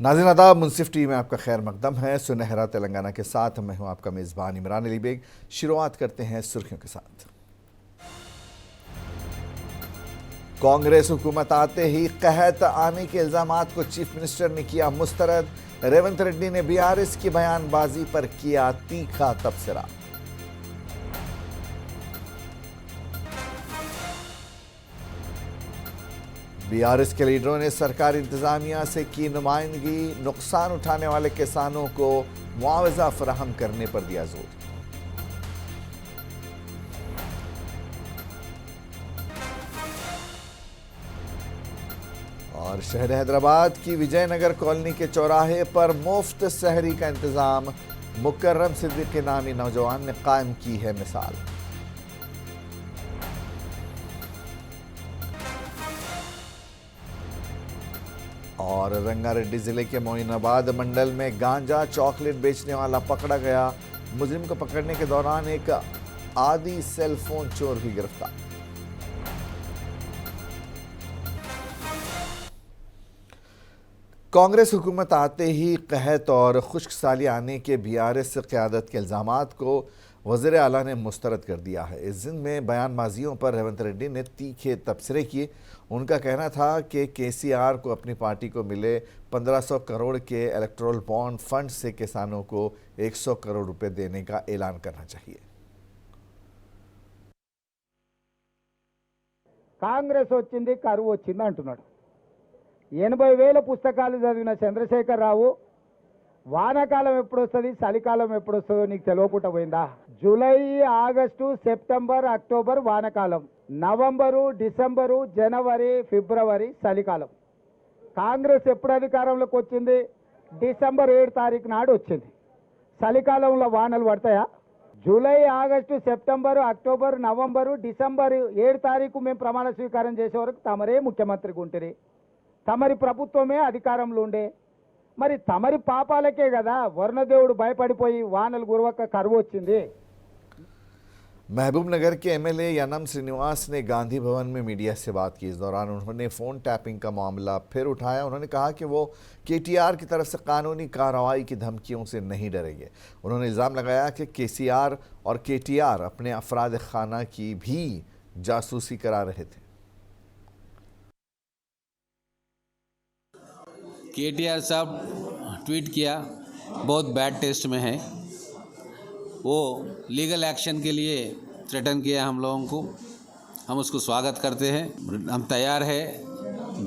नाज़रीन आदाब, मुंसिफ टी में आपका खैर मकदम है। सुनहरा तेलंगाना के साथ मैं हूं आपका मेज़बान इमरान अली बेग। शुरुआत करते हैं सुर्खियों के साथ। कांग्रेस हुकूमत आते ही कहत आने के इल्जामात को चीफ मिनिस्टर ने किया मुस्तरद। रेवंत रेड्डी ने बीआरएस की बयानबाजी पर किया तीखा तबसरा। बीआरएस के लीडरों ने सरकारी इंतजामिया से की नुमाइंदगी। नुकसान उठाने वाले किसानों को मुआवजा फराहम करने पर दिया जोर। और शहर हैदराबाद की विजयनगर कॉलोनी के चौराहे पर मुफ्त सहरी का इंतजाम। मुकर्रम सिद्दीकी नामी नौजवान ने कायम की है मिसाल। और रंगारेड्डी जिले के मोइनाबाद मंडल में गांजा चॉकलेट बेचने वाला पकड़ा गया। मुजरिम को पकड़ने के दौरान एक आदि सेल फोन चोर भी गिरफ्तार। कांग्रेस हुकूमत आते ही कहत और खुश्क साली आने के बीआरएस क़यादत के इल्जामात को वज़ीर आला ने मुस्तरद कर दिया है। इस दिन में बयानबाजियों पर रेवंत रेड्डी ने तीखे तबसरे किए। उनका कहना था कि केसीआर को अपनी पार्टी को मिले 1500 करोड़ के इलेक्टोरल बॉन्ड फंड से किसानों को 100 करोड़ रुपए देने का ऐलान करना चाहिए। కాంగ్రెస్ వచ్చింది కరువు వచ్చింది అంటున్నాడు. 80,000 పుస్తకాలు చదివిన చంద్రశేఖరరావు వానాకాలం ఎప్పుడు వస్తుంది, చలికాలం ఎప్పుడు వస్తుందో నీకు తెలియకుండా పోయిందా? జూలై, ఆగస్టు, సెప్టెంబర్, అక్టోబర్ వానాకాలం, నవంబరు, డిసెంబరు, జనవరి, ఫిబ్రవరి చలికాలం. కాంగ్రెస్ ఎప్పుడు అధికారంలోకి వచ్చింది? డిసెంబర్ 7 తారీఖు నాడు వచ్చింది. చలికాలంలో వానలు పడతాయా? July, August, September, October, November, December 7 తారీఖు మేము ప్రమాణ స్వీకారం చేసే వరకు తమరే ముఖ్యమంత్రిగా ఉంటరి, తమరి ప్రభుత్వమే అధికారంలో ఉండే. మరి తమరి పాపాలకే కదా వరుణదేవుడు భయపడిపోయి వానలు గురవక కరువు వచ్చింది. महबूब नगर के एमएलए यनम श्रीनिवास ने गांधी भवन में मीडिया से बात की। इस दौरान उन्होंने फ़ोन टैपिंग का मामला फिर उठाया। उन्होंने कहा कि वो केटीआर की तरफ से कानूनी कार्रवाई की धमकियों से नहीं डरेंगे। उन्होंने इल्ज़ाम लगाया कि केसीआर और केटीआर अपने अफराद खाना की भी जासूसी करा रहे थे। केटीआर साहब ट्वीट किया, बहुत बैड टेस्ट में है। वो लीगल एक्शन के लिए थ्रेटन किया हम लोगों को। हम उसको स्वागत करते हैं। हम तैयार है,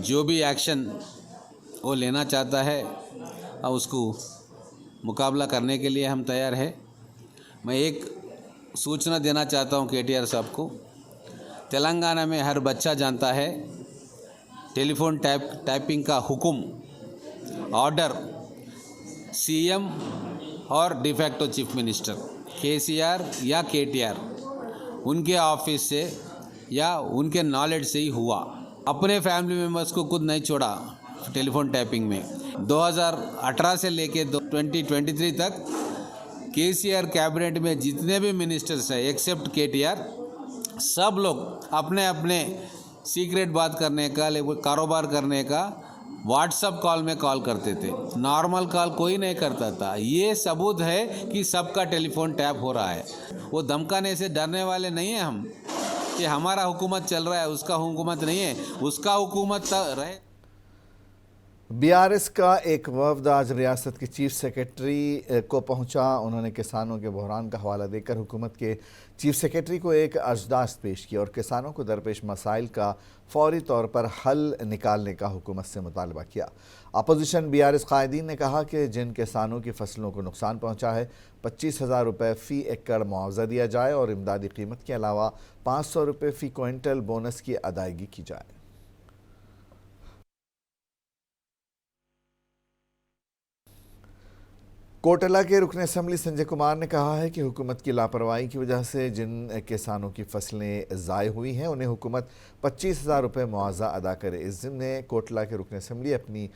जो भी एक्शन वो लेना चाहता है और उसको मुकाबला करने के लिए हम तैयार है। मैं एक सूचना देना चाहता हूँ केटीआर साहब को। तेलंगाना में हर बच्चा जानता है टेलीफोन टाइपिंग का हुक्म ऑर्डर सीएम और डिफैक्टो चीफ मिनिस्टर केसीआर या केटीआर उनके ऑफिस से या उनके नॉलेज से ही हुआ। अपने फैमिली मेम्बर्स को खुद नहीं छोड़ा टेलीफोन टैपिंग में। 2018 से लेके 2023 तक केसीआर कैबिनेट में जितने भी मिनिस्टर्स हैं एक्सेप्ट केटीआर, सब लोग अपने अपने सीक्रेट बात करने का, कारोबार करने का व्हाट्सअप कॉल में कॉल करते थे। नॉर्मल कॉल कोई नहीं करता था। ये सबूत है कि सबका टेलीफोन टैप हो रहा है। वो धमकाने से डरने वाले नहीं हैं हम कि हमारा हुकूमत चल रहा है, उसका हुकूमत नहीं है, उसका हुकूमत रहे। बीआरएस का एक वफ्द आज रियासत के चीफ सेक्रेटरी को पहुंचा। उन्होंने किसानों के बहरान का हवाला देकर हुकूमत के चीफ सेक्रेटरी को एक अर्जदाश्त पेश की और किसानों को दरपेश मसाइल का फौरी तौर पर हल निकालने का हुकूमत से मुतालबा किया। अपोजिशन बीआरएस कायदीन ने कहा कि जिन किसानों की फसलों को नुकसान पहुंचा है 25,000 रुपये फ़ी एकड़ मुआवजा दिया जाए और इमदादी कीमत के अलावा 500 रुपये फ़ी क्विंटल बोनस की अदायगी की जाए। कोटला के रुकन असम्बली संजय कुमार ने कहा है कि हुकूमत की लापरवाही की वजह से जिन किसानों की फसलें ज़ाय हुई हैं उन्हें हुकूमत 25,000 रुपये मुआवजा अदा करे। इस ज़िम्न कोटला के रुकन असम्बली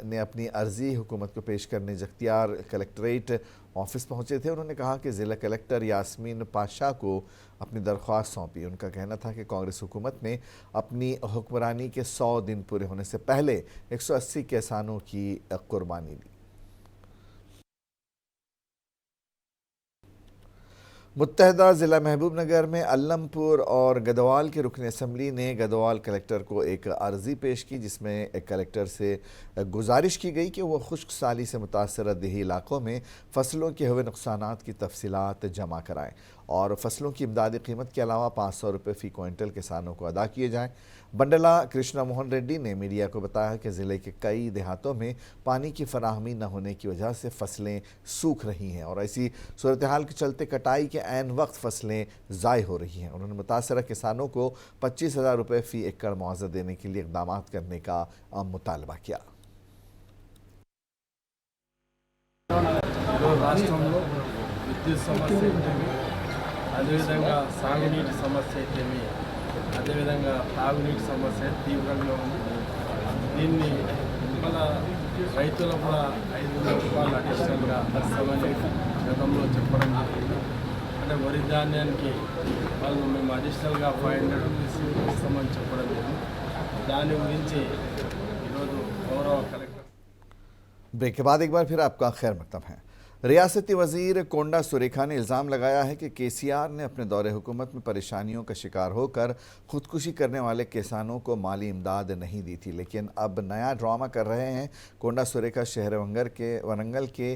ने अपनी अर्ज़ी हुकूमत को पेश करने जख्तियार कलेक्ट्रेट ऑफिस पहुंचे थे। उन्होंने कहा कि ज़िला कलेक्टर यास्मीन पाशा को अपनी दरख्वास्त सौंपी। उनका कहना था कि कांग्रेस हुकूमत ने अपनी हुक्मरानी के 100 दिन पूरे होने से पहले 180 किसानों की कुर्बानी ली। मुत्तहदा ज़िला महबूबनगर में अल्लमपुर और गदवाल के रुकन असम्बली ने गदवाल कलेक्टर को एक अर्ज़ी पेश की, जिसमें एक कलेक्टर से गुजारिश की गई कि वह खुश्क साली से मुतासर देही इलाकों में फसलों के हुए नुकसानात की तफसीलात जमा कराएँ और फसलों की इमदादी कीमत के अलावा 500 रुपये फ़ी क्विंटल किसानों को अदा किए जाएँ। बंडला कृष्णा मोहन रेड्डी ने मीडिया को बताया कि ज़िले के कई देहातों में पानी की फराहमी न होने की वजह से फसलें सूख रही हैं और ऐसी सूरत हाल के चलते कटाई के ऐन वक्त फसलें ज़ाय हो रही हैं। उन्होंने मुतासरा किसानों को 25,000 रुपये फ़ी एकड़ मुआवजा देने के लिए इक़दाम करने का मुतालबा किया। రాష్ట్రంలో విద్యుత్ సమస్య అయితేమి, అదేవిధంగా సాగునీటి సమస్య అయితేమి, అదేవిధంగా తాగునీటి సమస్య తీవ్రంగా ఉంది. దీన్ని మన రైతులు కూడా 500 రూపాయలు అడిషనల్గా ఇస్తామని గతంలో చెప్పడం జరిగింది. అంటే వరి ధాన్యానికి వాళ్ళు మేము అడిషనల్గా 500 రూపీస్ ఇస్తామని చెప్పడం జరిగింది. దాని గురించి ఈరోజు గౌరవ కలెక్టర్ ब्रेक के बाद एक बार फिर आपका खैर मकदम है। रियासती वज़ीर कोंडा सुरेखा ने इल्ज़ाम लगाया है कि केसीआर ने अपने दौरे हुकूमत में परेशानियों का शिकार होकर ख़ुदकुशी करने वाले किसानों को माली इमदाद नहीं दी थी, लेकिन अब नया ड्रामा कर रहे हैं। कोंडा सुरेखा शहर वरंगल के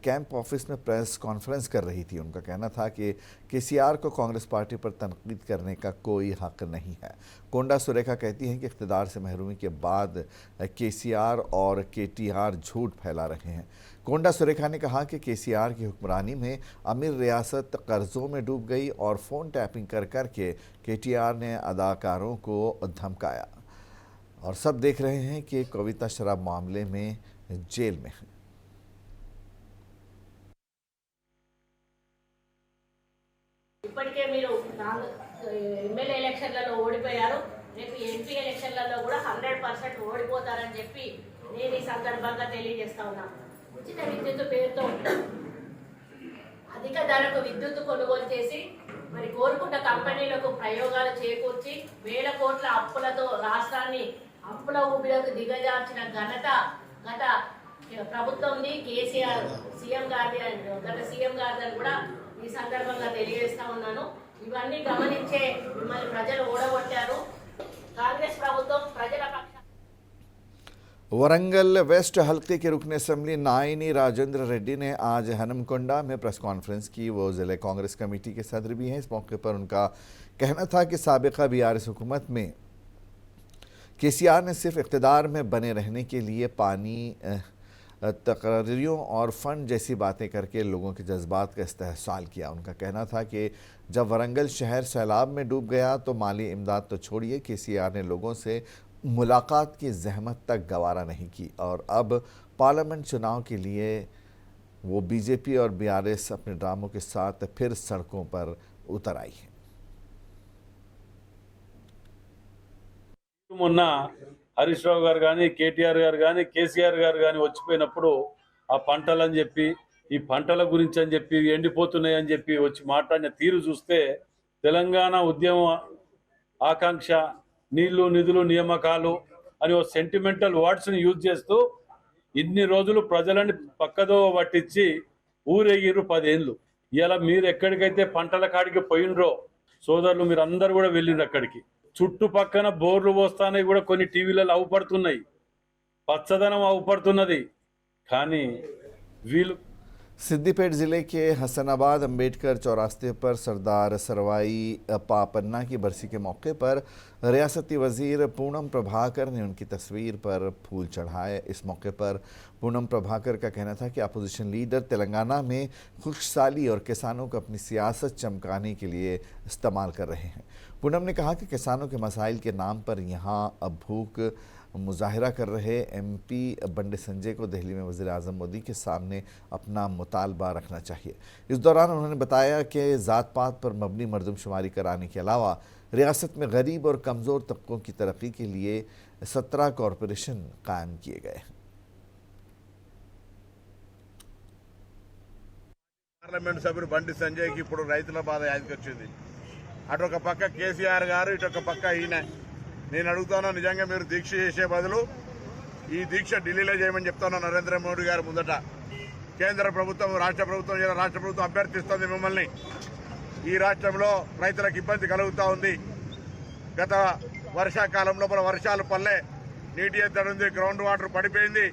कैंप ऑफिस में प्रेस कॉन्फ्रेंस कर रही थी। उनका कहना था कि केसीआर को कांग्रेस पार्टी पर तनकीद करने का कोई हक़ नहीं है। कोंडा सुरेखा कहती हैं कि इक़्तिदार से महरूमी के बाद केसीआर और केटीआर झूठ फैला रहे हैं। कोंडा सुरेखा ने कहा कि केसीआर की हुक्मरानी में अमीर रियासत कर्ज़ों में डूब गई और फ़ोन टैपिंग कर करके केटीआर ने अदाकारों को धमकाया और सब देख रहे हैं कि कविता शराब मामले में जेल में है। ఇప్పటికే మీరు ఎమ్మెల్యే ఎలక్షన్లలో ఓడిపోయారు. రేపు ఎంపీ ఎలక్షన్లలో కూడా 100% ఓడిపోతారని చెప్పి నేను ఈ సందర్భంగా తెలియజేస్తా ఉన్నాను. ఉచిత విద్యుత్ పేరుతో అధిక ధరకు విద్యుత్ కొనుగోలు చేసి మరి కోరుకున్న కంపెనీలకు ప్రయోగాలు చేకూర్చి వేల కోట్ల అప్పులతో రాష్ట్రాన్ని అప్పుల ఊబిలోకి దిగజార్చిన ఘనత గత ప్రభుత్వంది. కేసీఆర్ సీఎం గారిది, గత సీఎం గారిని కూడా ఈ సందర్భంగా తెలియజేస్తా ఉన్నాను. ఇవన్నీ గమనించే మిమ్మల్ని ప్రజలు ఓడగొట్టారు. కాంగ్రెస్ ప్రభుత్వం ప్రజల పక్ష वरंगल वेस्ट हल्के के रुकन असम्बली नायनी राजेंद्र रेड्डी ने आज हनमकोंडा में प्रेस कॉन्फ्रेंस की। वो ज़िले कांग्रेस कमेटी के सदर भी हैं। इस मौके पर उनका कहना था कि साबिका बीआरएस हुकूमत में केसीआर ने सिर्फ इक़्तिदार में बने रहने के लिए पानी, तकरीरों और फ़ंड जैसी बातें करके लोगों के जज्बात का इस्तेहसाल किया। उनका कहना था कि जब वरंगल शहर सैलाब में डूब गया तो माली इमदाद तो छोड़िए, केसीआर ने लोगों से मुलाकात की जहमत तक गवारा नहीं की और अब पार्लियामेंट चुनाव के लिए वो बीजेपी और बीआरएस अपने ड्रामों के साथ फिर सड़कों पर उतर आई है। మొన్న హరీష్ రావు గారు కానీ కేటీఆర్ గారు కానీ కేసీఆర్ గారు కానీ వచ్చిపోయినప్పుడు ఆ పంటలని చెప్పి ఈ పంటల గురించి అని చెప్పి ఎండిపోతున్నాయి అని చెప్పి వచ్చి మాట్లాడిన తీరు చూస్తే తెలంగాణ ఉద్యమ ఆకాంక్ష, నీళ్లు నిధులు నియామకాలు అని ఓ సెంటిమెంటల్ వర్డ్స్ని యూజ్ చేస్తూ ఇన్ని రోజులు ప్రజలని పక్కదో పట్టించి ఊరేగిరు 10 ఏళ్ళు. ఇలా మీరు ఎక్కడికైతే పంటల కాడికి పోయినరో సోదరులు మీరు అందరూ కూడా వెళ్ళిండ్రు. అక్కడికి చుట్టుపక్కన బోర్లు పోస్తానే కూడా కొన్ని టీవీలలో అవుపడుతున్నాయి, పచ్చదనం అవుపడుతున్నది. కానీ వీళ్ళు सिद्दीपेट ज़िले के हसनाबाद अम्बेडकर चौरास्ते पर सरदार सरवाई पापन्ना की बरसी के मौके पर रियासती वज़ीर पूनम प्रभाकर ने उनकी तस्वीर पर फूल चढ़ाए। इस मौके पर पूनम प्रभाकर का कहना था कि अपोजिशन लीडर तेलंगाना में खुशहाली और किसानों को अपनी सियासत चमकाने के लिए इस्तेमाल कर रहे हैं। पूनम ने कहा कि किसानों के मसाइल के नाम पर यहाँ अब भूख मुजाहिरा कर रहे MP बंडे संजय को दिल्ली में वज़ीर आज़म मोदी के सामने अपना मुतालबा रखना चाहिए। इस दौरान उन्होंने बताया कि ज़ात पात पर मबनी मरदमशुमारी कराने के अलावा रियासत में गरीब और कमज़ोर तबकों की तरक्की के लिए 17 कॉरपोरेशन कायम किए गए हैं। పార్లమెంట్ సభ్యుడు బండి సంజయ్కి ఇప్పుడు రైతుల బాధ యాదికొచ్చింది. అటొక పక్క కేసీఆర్ గారు, ఇటొక పక్క ఈయన. నేను అడుగుతాను, నిజంగా మీరు దీక్ష చేసే బదులు ఈ దీక్ష ఢిల్లీలో చేయమని చెప్తాను నరేంద్ర మోడీ గారు ముందట. కేంద్ర ప్రభుత్వం, రాష్ట్ర ప్రభుత్వం అభ్యర్థిస్తుంది మిమ్మల్ని. ఈ రాష్ట్రంలో రైతులకు ఇబ్బంది కలుగుతూ ఉంది. గత వర్షాకాలంలో మన వర్షాలు పల్లె, నీటి ఎద్దడి ఉంది, గ్రౌండ్ వాటర్ పడిపోయింది.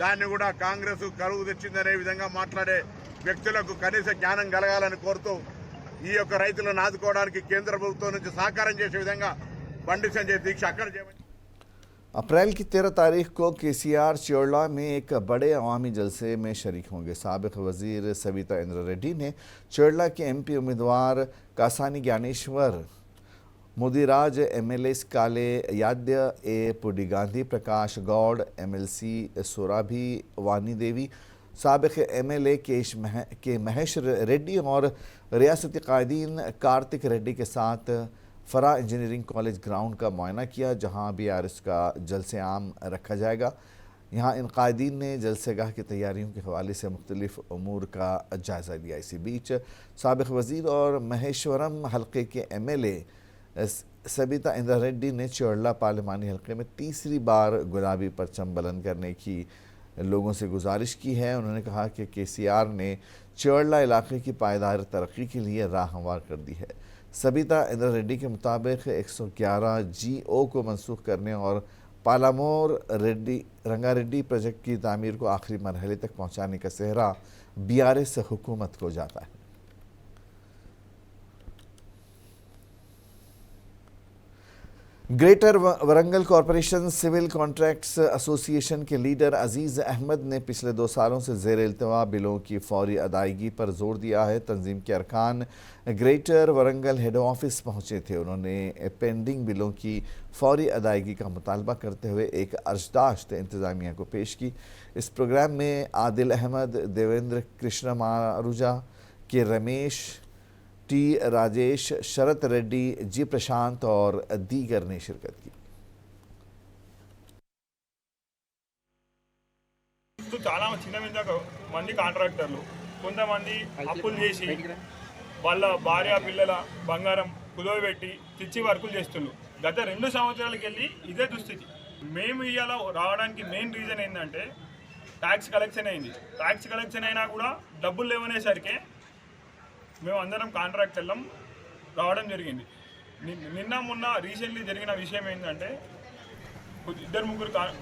దాన్ని కూడా కాంగ్రెస్ కలుగు తెచ్చిందనే విధంగా మాట్లాడే వ్యక్తులకు కనీస జ్ఞానం కలగాలని కోరుతూ ఈ యొక్క రైతులను ఆదుకోవడానికి కేంద్ర ప్రభుత్వం నుంచి సహకారం చేసే విధంగా బండి సంజయ్ దీక్ష అక్కడ చేయమని। अप्रैल की 13 तारीख को KCR चियोड़ला में एक बड़े अवामी जलसे में शरीक होंगे। साबिक वजीर सविता इंद्र रेड्डी ने चियोड़ला के MP उम्मीदवार कासानी ज्ञानेश्वर, मुदिराज MLA काले याद्य ए पुडी गांधी, प्रकाश गौड़ MLC सोराभी वानी देवी, साबिक MLA के महेश रेड्डी और रियासती कायदीन कार्तिक रेड्डी के साथ फरा इंजीनियरिंग कॉलेज ग्राउंड का मुआयना किया, जहां BRS का जलसे आम रखा जाएगा। यहां इन कायदीन ने जलसेगाह की तैयारियों के हवाले से मुख्तलिफ उमूर का जायज़ा लिया। इसी बीच साबिक वज़ीर और महेश्वरम हल्के के MLA सबिता इंद्रा रेड्डी ने चियोड़ला पार्लिमानी हल्के में तीसरी बार गुलाबी परचम बुलंद करने की लोगों से गुजारिश की है। उन्होंने कहा कि KCR ने चियोड़ला इलाके की पायदार तरक्की के लिए राह हमवार कर दी है। सबिता इंद्रा रेड्डी के मुताबिक 111 GO को मनसूख करने और पालामोर रंगारेड्डी प्रोजेक्ट की तामीर को आखिरी मरहले तक पहुँचाने का सेहरा BRS हुकूमत को जाता है। Greater Warangal corporation civil contracts association के लीडर अजीज़ अहमद ने पिछले 2 सालों से ज़ेर इल्तवा बिलों की फौरी अदायगी पर जोर दिया है। तंजीम के अरकान ग्रेटर वरंगल हेड ऑफिस पहुंचे थे। उन्होंने पेंडिंग बिलों की फौरी अदायगी का मुतालबा करते हुए एक अर्जदाश्त इंतज़ामिया को पेश की। इस प्रोग्राम में आदिल अहमद, देवेंद्र कृष्ण मारूजा के रमेश T राजेश, शरत रेड्डी, G प्रशांत और दीगर ने शिरकत की। చాలా చిన్న మంది కాంట్రాక్టర్లు కొంతమంది అప్పులు చేసి వాళ్ళ భార్య పిల్లల బంగారం కుదవబెట్టి తెచ్చి వర్కులు చేస్తున్నారు. గత 2 సంవత్సరాలకు వెళ్ళి ఇదే దుస్థితి. మేము ఇవాళ రావడానికి మెయిన్ రీజన్ ఏంటంటే ట్యాక్స్ కలెక్షన్ అయింది. ట్యాక్స్ కలెక్షన్ అయినా కూడా డబ్బులు లేవనేసరికి మేము అందరం కాంట్రాక్టర్లం రావడం జరిగింది. నిన్న మొన్న రీసెంట్లీ జరిగిన విషయం ఏంటంటే 2-3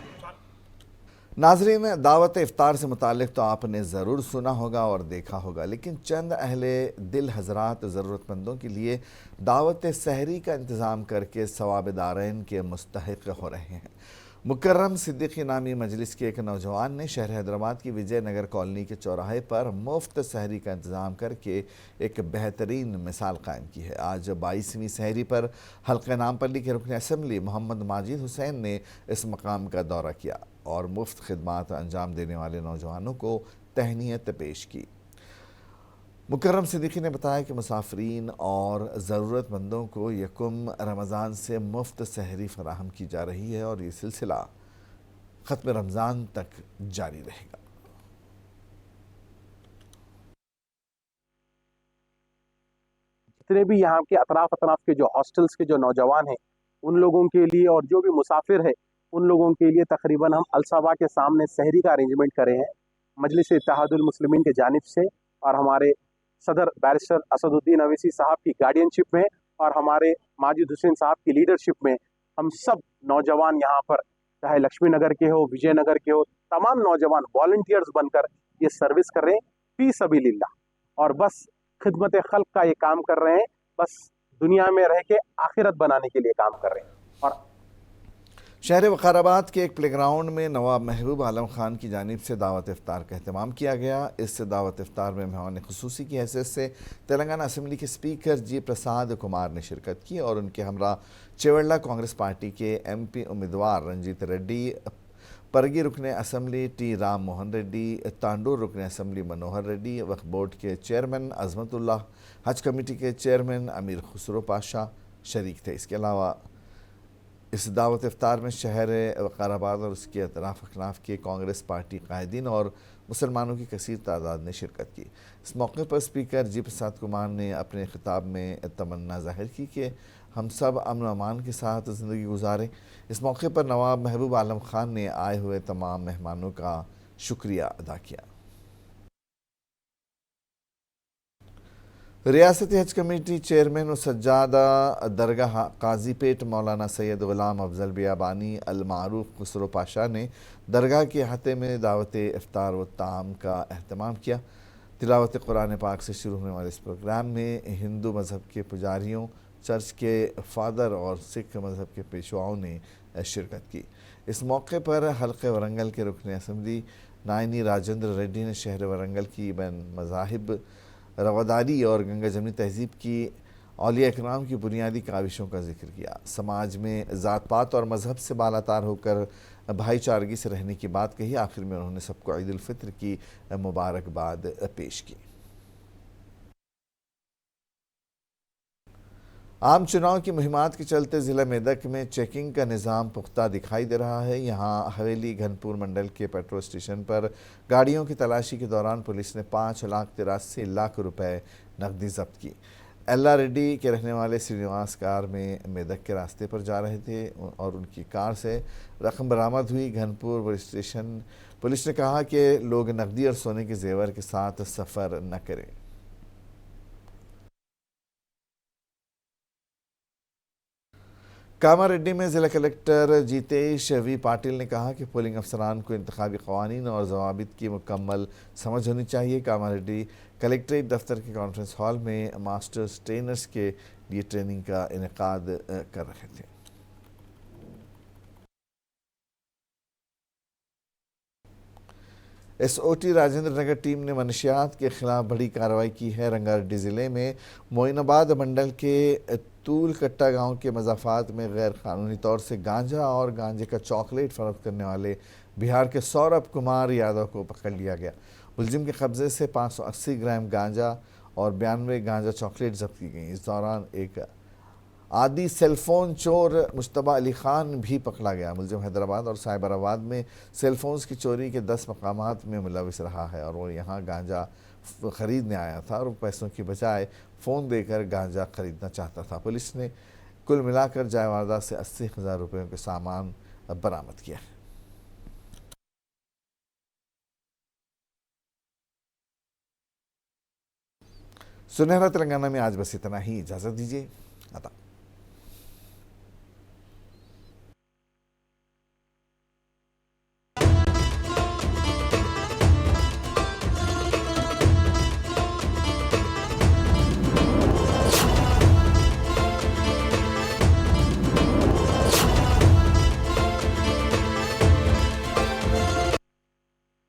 नाज़रीन, दावत इफ्तार से मुतालिक तो आपने ज़रूर सुना होगा और देखा होगा, लेकिन चंद अहले दिल हज़रात ज़रूरतमंदों के लिए दावत सहरी का इंतज़ाम करके सवाब दारैन के मुस्तहिक़ हो रहे हैं। मुकर्रम सिद्दीकी नामी मजलिस के एक नौजवान ने शहर हैदराबाद की विजय नगर कॉलोनी के चौराहे पर मुफ्त सहरी का इंतज़ाम करके एक बेहतरीन मिसाल कायम की है। आज 22वीं सहरी पर हल्का नामपल्ली के रुकन असम्बली मोहम्मद माजिद हुसैन ने इस मकाम का दौरा किया और मुफ्त खिदमात अंजाम देने वाले नौजवानों को तहनीत पेश की। मुकर्रम सिद्दीकी ने बताया कि मुसाफरीन और ज़रूरतमंदों को यकुम रमज़ान से मुफ्त सहरी फराहम की जा रही है और ये सिलसिला ख़त्म रमज़ान तक जारी रहेगा। जितने भी यहाँ के अतराफ़ के जो हॉस्टल्स के जो नौजवान हैं उन लोगों के लिए और जो भी मुसाफिर है उन लोगों के लिए तकरीबन हम अलसबा के सामने सहरी का अरेंजमेंट करे हैं मजलिस इत्तेहादुल मुस्लिमीन के जानिब से और हमारे सदर बैरिस्टर असदुद्दीन अवैसी साहब की गार्डियनशिप में और हमारे माजिद हुसैन साहब की लीडरशिप में हम सब नौजवान यहाँ पर चाहे लक्ष्मी नगर के हो, विजयनगर के हो, तमाम नौजवान वॉलंटियर्स बनकर ये सर्विस कर रहे हैं फी सबीलिल्लाह और बस खिदमत खल्क का ये काम कर रहे हैं, बस दुनिया में रह के आखिरत बनाने के लिए काम कर रहे हैं। और शहर वक़ाराबाद के एक प्लेग्राउंड में नवाब महबूब आलम खान की जानिब से दावत इफ्तार का अहतमाम किया गया। इस दावत इफ्तार में मेहमान खुसूसी की हैसियत से तेलंगाना असम्बली के स्पीकर जी प्रसाद कुमार ने शिरकत की और उनके हमरा चेवल्ला कांग्रेस पार्टी के MP उम्मीदवार रंजीत रेड्डी, परगी रुकन असम्बली टी राम मोहन रेड्डी, तांडूर रुकन असम्बली मनोहर रेड्डी, वक्फ बोर्ड के चेयरमैन अजमतुल्लाह, हज कमेटी के चेयरमैन अमीर खुसरो पाशा शरीक थे। इसके अलावा इस दावत इफ्तार में शहर वक़ाराबाद और उसके अतराफ़ अखनाफ के कांग्रेस पार्टी कायदीन और मुसलमानों की कसीर तादाद ने शिरकत की। इस मौके पर स्पीकर जी प्रसाद कुमार ने अपने खिताब में तमन्ना जाहिर की कि हम सब अमन अमान के साथ ज़िंदगी गुजारें। इस मौके पर नवाब महबूब आलम खान ने आए हुए तमाम मेहमानों का शुक्रिया अदा किया। रियासती हज कमेटी चेयरमैन सज्जादा दरगाह काजीपेट मौलाना सैयद गुलाम अफजल बियाबानी अल मारूफ खुसरो पाशा ने दरगाह के अहाते में दावत इफ्तार व ताम का अहतमाम किया। तिलावत कुरान पाक से शुरू होने वाले इस प्रोग्राम में हिंदू मज़हब के पुजारियों, चर्च के फादर और सिख मज़हब के पेशवाओं ने शिरकत की। इस मौके पर हल्के वरंगल के रुकन असम्बली नायनी राजेंद्र रेड्डी ने शहर वरंगल की बैन मज़ाहिब रवादारी और गंगा जमनी तहजीब की औलिया इकराम की बुनियादी काविशों का जिक्र किया। समाज में ज़ात पात और मज़हब से बालातार होकर भाईचारगी से रहने की बात कही। आखिर में उन्होंने सबको ईद उल फित्र की मुबारकबाद पेश की। आम चुनाव की मुहिमात के चलते ज़िला मेदक में चेकिंग का निज़ाम पुख्ता दिखाई दे रहा है। यहाँ हवेली घनपुर मंडल के पेट्रोल स्टेशन पर गाड़ियों की तलाशी के दौरान पुलिस ने 5,83,00,000 रुपए नकदी जब्त की। एल्ला रेड्डी के रहने वाले श्रीनिवास कार में मेदक के रास्ते पर जा रहे थे और उनकी कार से रकम बरामद हुई। घनपुर पुलिस स्टेशन पुलिस ने कहा कि लोग नकदी और सोने के जेवर के साथ सफ़र न करें। कामारेड्डी में ज़िला कलेक्टर जीतेश वी पाटिल ने कहा कि पोलिंग अफसरान को इंतखाबी क़वानीन और ज़वाबित की मुकम्मल समझ होनी चाहिए। कामारेड्डी कलेक्ट्रेट दफ्तर के कॉन्फ्रेंस हॉल में मास्टर्स ट्रेनर्स के लिए ट्रेनिंग का इनेकाद कर रहे थे। SOT राजेंद्र नगर टीम ने मनशियात के खिलाफ बड़ी कार्रवाई की है। रंगारेड्डी ज़िले में मोइनाबाद मंडल के तूल कट्टा गांव के मज़ाफ़ात में गैर कानूनी तौर से गांजा और गांजे का चॉकलेट फ़रोख्त करने वाले बिहार के सौरभ कुमार यादव को पकड़ लिया गया। मुलजिम के कब्ज़े से 580 ग्राम गांजा और 92 गांजा चॉकलेट जब्त की गई। इस दौरान एक आदि सेलफोन चोर मुश्तबा अली खान भी पकड़ा गया। मुलजिम हैदराबाद और साइबराबाद में सेलफोन्स की चोरी के 10 मकामात में मुलविस रहा है और वो यहाँ गांजा ख़रीदने आया था और पैसों की बजाय फ़ोन देकर गांजा ख़रीदना चाहता था। पुलिस ने कुल मिलाकर जाय वारदात से 80,000 रुपयों के सामान बरामद किया है। सुनहरा तेलंगाना में आज बस इतना ही। इजाज़त दीजिए। अदा।